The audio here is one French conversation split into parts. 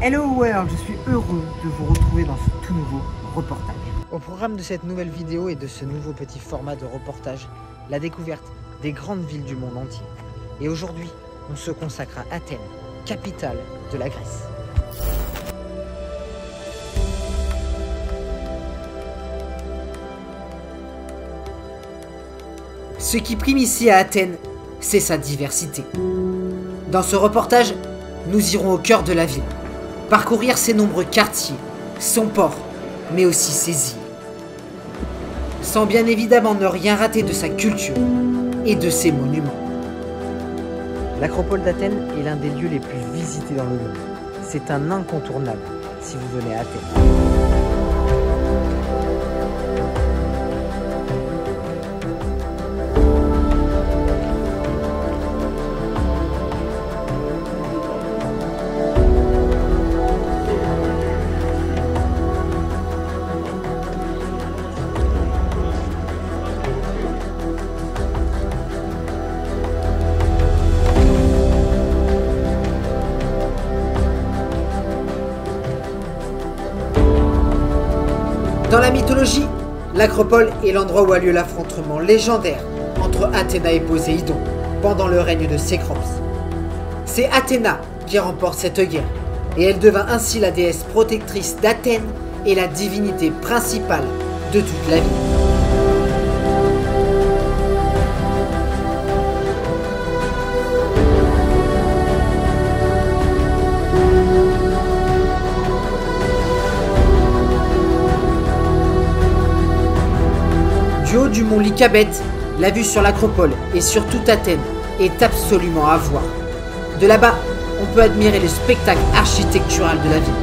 Hello World, je suis heureux de vous retrouver dans ce tout nouveau reportage. Au programme de cette nouvelle vidéo et de ce nouveau petit format de reportage, la découverte des grandes villes du monde entier. Et aujourd'hui, on se consacre à Athènes, capitale de la Grèce. Ce qui prime ici à Athènes, c'est sa diversité. Dans ce reportage, nous irons au cœur de la ville, parcourir ses nombreux quartiers, son port, mais aussi ses îles. Sans bien évidemment ne rien rater de sa culture et de ses monuments. L'acropole d'Athènes est l'un des lieux les plus visités dans le monde. C'est un incontournable si vous venez à Athènes. Dans la mythologie, l'acropole est l'endroit où a lieu l'affrontement légendaire entre Athéna et Poséidon pendant le règne de Cécrops. C'est Athéna qui remporte cette guerre et elle devint ainsi la déesse protectrice d'Athènes et la divinité principale de toute la ville. Du haut du mont Lycabette, la vue sur l'acropole et sur toute Athènes est absolument à voir. De là-bas, on peut admirer le spectacle architectural de la ville.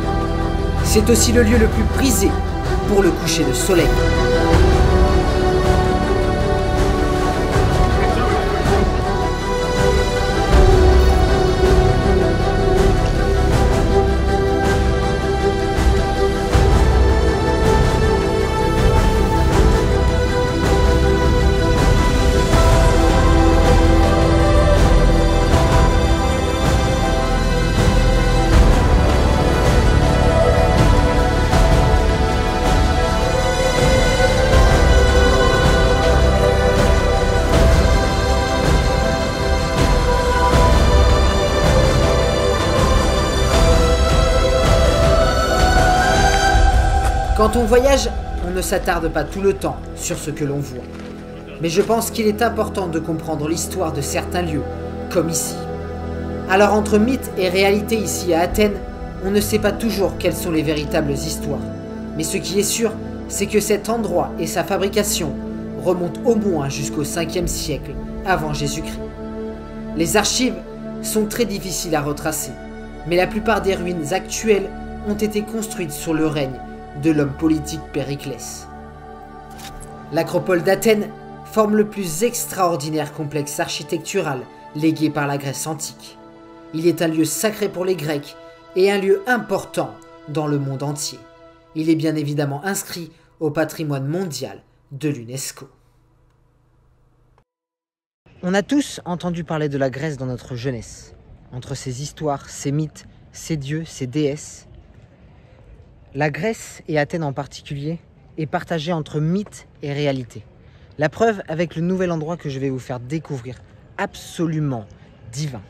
C'est aussi le lieu le plus prisé pour le coucher de soleil. Quand on voyage, on ne s'attarde pas tout le temps sur ce que l'on voit. Mais je pense qu'il est important de comprendre l'histoire de certains lieux, comme ici. Alors entre mythe et réalité ici à Athènes, on ne sait pas toujours quelles sont les véritables histoires. Mais ce qui est sûr, c'est que cet endroit et sa fabrication remontent au moins jusqu'au 5e siècle avant Jésus-Christ. Les archives sont très difficiles à retracer, mais la plupart des ruines actuelles ont été construites sous le règne de l'homme politique Périclès. L'acropole d'Athènes forme le plus extraordinaire complexe architectural légué par la Grèce antique. Il est un lieu sacré pour les Grecs et un lieu important dans le monde entier. Il est bien évidemment inscrit au patrimoine mondial de l'UNESCO. On a tous entendu parler de la Grèce dans notre jeunesse, entre ses histoires, ses mythes, ses dieux, ses déesses. La Grèce, et Athènes en particulier, est partagée entre mythe et réalité. La preuve avec le nouvel endroit que je vais vous faire découvrir, absolument divin.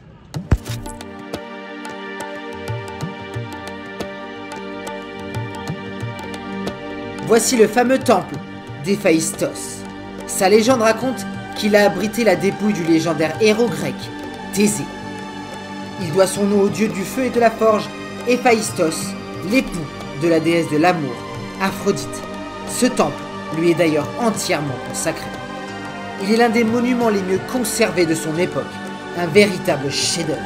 Voici le fameux temple d'Héphaïstos. Sa légende raconte qu'il a abrité la dépouille du légendaire héros grec, Thésée. Il doit son nom au dieu du feu et de la forge, Héphaïstos, l'époux de la déesse de l'amour, Aphrodite. Ce temple lui est d'ailleurs entièrement consacré. Il est l'un des monuments les mieux conservés de son époque, un véritable chef-d'œuvre.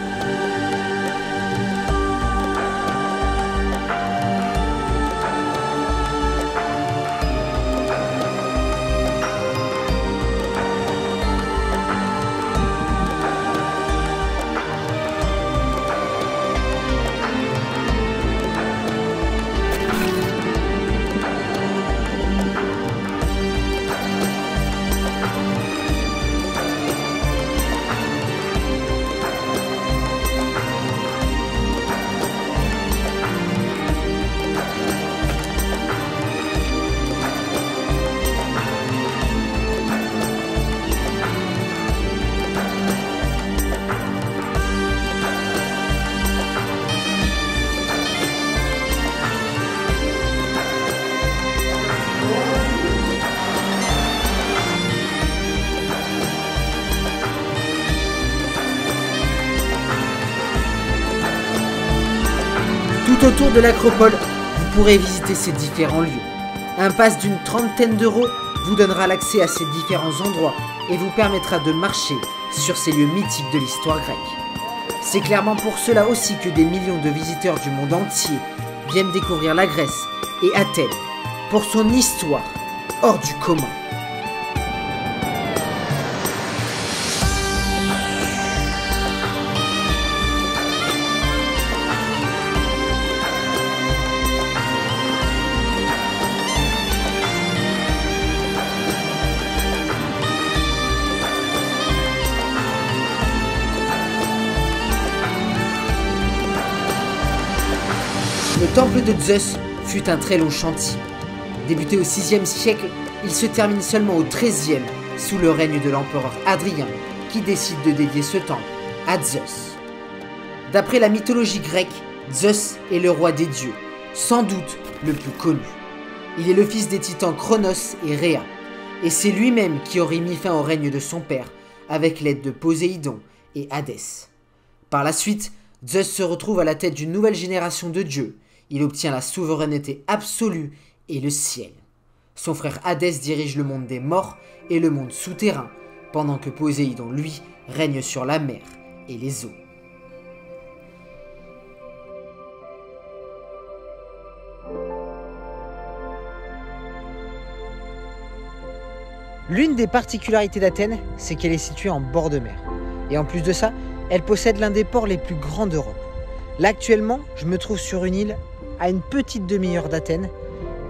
Tout autour de l'acropole, vous pourrez visiter ces différents lieux. Un pass d'une 30aine d'euros vous donnera l'accès à ces différents endroits et vous permettra de marcher sur ces lieux mythiques de l'histoire grecque. C'est clairement pour cela aussi que des millions de visiteurs du monde entier viennent découvrir la Grèce et Athènes pour son histoire hors du commun. Le temple de Zeus fut un très long chantier. Débuté au 6e siècle, il se termine seulement au 13e sous le règne de l'empereur Hadrien qui décide de dédier ce temple à Zeus. D'après la mythologie grecque, Zeus est le roi des dieux, sans doute le plus connu. Il est le fils des titans Cronos et Rhea, et c'est lui-même qui aurait mis fin au règne de son père avec l'aide de Poséidon et Hadès. Par la suite, Zeus se retrouve à la tête d'une nouvelle génération de dieux. Il obtient la souveraineté absolue et le ciel. Son frère Hadès dirige le monde des morts et le monde souterrain, pendant que Poséidon, lui, règne sur la mer et les eaux. L'une des particularités d'Athènes, c'est qu'elle est située en bord de mer. Et en plus de ça, elle possède l'un des ports les plus grands d'Europe. Là, actuellement, je me trouve sur une île à une petite demi-heure d'Athènes,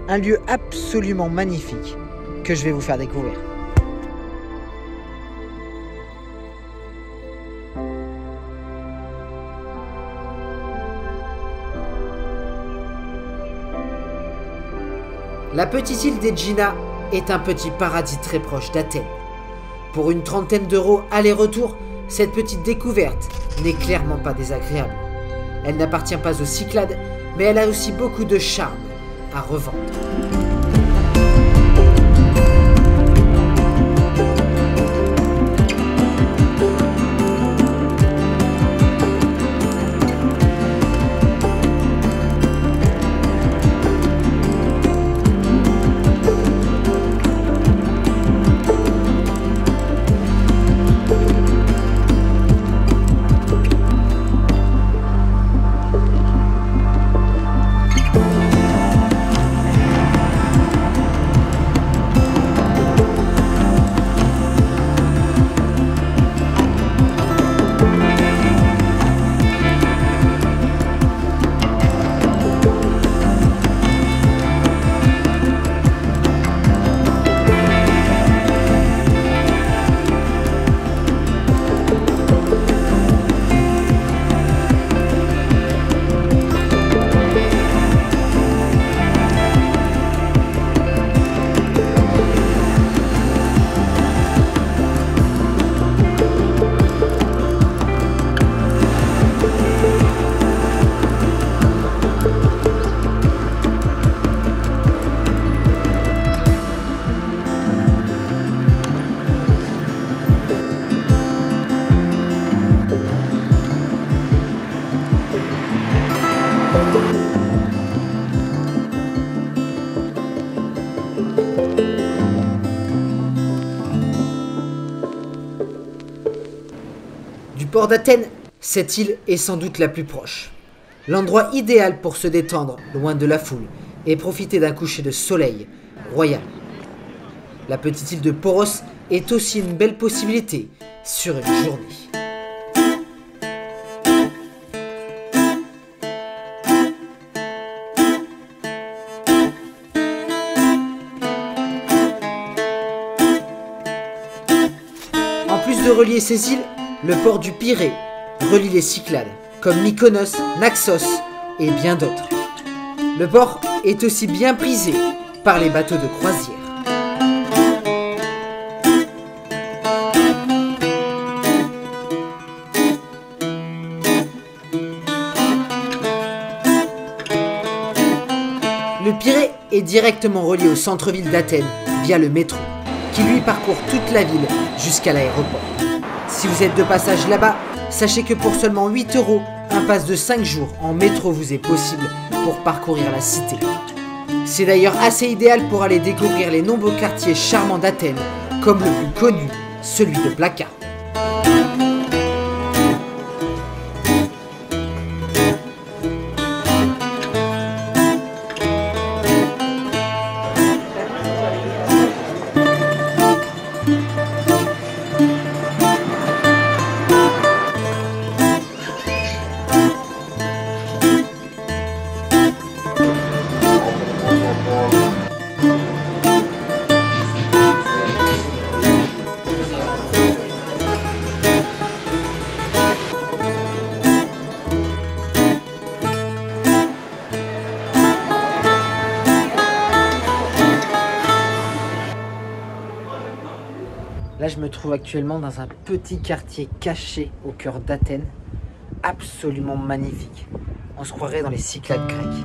un lieu absolument magnifique que je vais vous faire découvrir. La petite île d'Aegina est un petit paradis très proche d'Athènes. Pour une 30aine d'euros aller-retour, cette petite découverte n'est clairement pas désagréable. Elle n'appartient pas aux Cyclades, mais elle a aussi beaucoup de charme à revendre. Du port d'Athènes, cette île est sans doute la plus proche. L'endroit idéal pour se détendre, loin de la foule, et profiter d'un coucher de soleil royal. La petite île de Poros est aussi une belle possibilité sur une journée. En plus de relier ces îles, le port du Pirée relie les Cyclades, comme Mykonos, Naxos et bien d'autres. Le port est aussi bien prisé par les bateaux de croisière. Le Pirée est directement relié au centre-ville d'Athènes via le métro, qui lui parcourt toute la ville jusqu'à l'aéroport. Si vous êtes de passage là-bas, sachez que pour seulement 8 €, un pass de 5 jours en métro vous est possible pour parcourir la cité. C'est d'ailleurs assez idéal pour aller découvrir les nombreux quartiers charmants d'Athènes, comme le plus connu, celui de Plaka. Là, je me trouve actuellement dans un petit quartier caché au cœur d'Athènes, absolument magnifique. On se croirait dans les Cyclades grecques.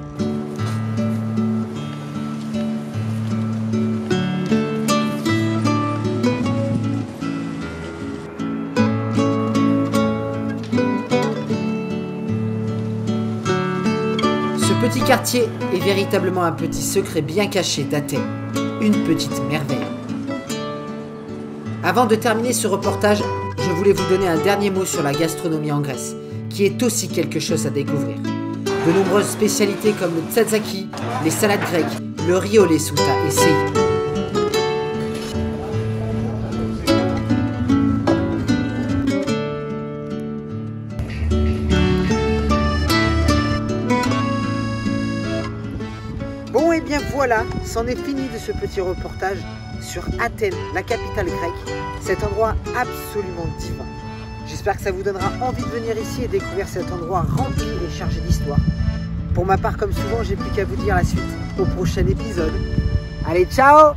Ce petit quartier est véritablement un petit secret bien caché d'Athènes, une petite merveille. Avant de terminer ce reportage, je voulais vous donner un dernier mot sur la gastronomie en Grèce, qui est aussi quelque chose à découvrir. De nombreuses spécialités comme le tzatzaki, les salades grecques, le riz au lait sont à essayer. Bon et bien voilà, c'en est fini de ce petit reportage sur Athènes, la capitale grecque, cet endroit absolument divin. J'espère que ça vous donnera envie de venir ici et découvrir cet endroit rempli et chargé d'histoire. Pour ma part, comme souvent, j'ai plus qu'à vous dire la suite au prochain épisode. Allez, ciao!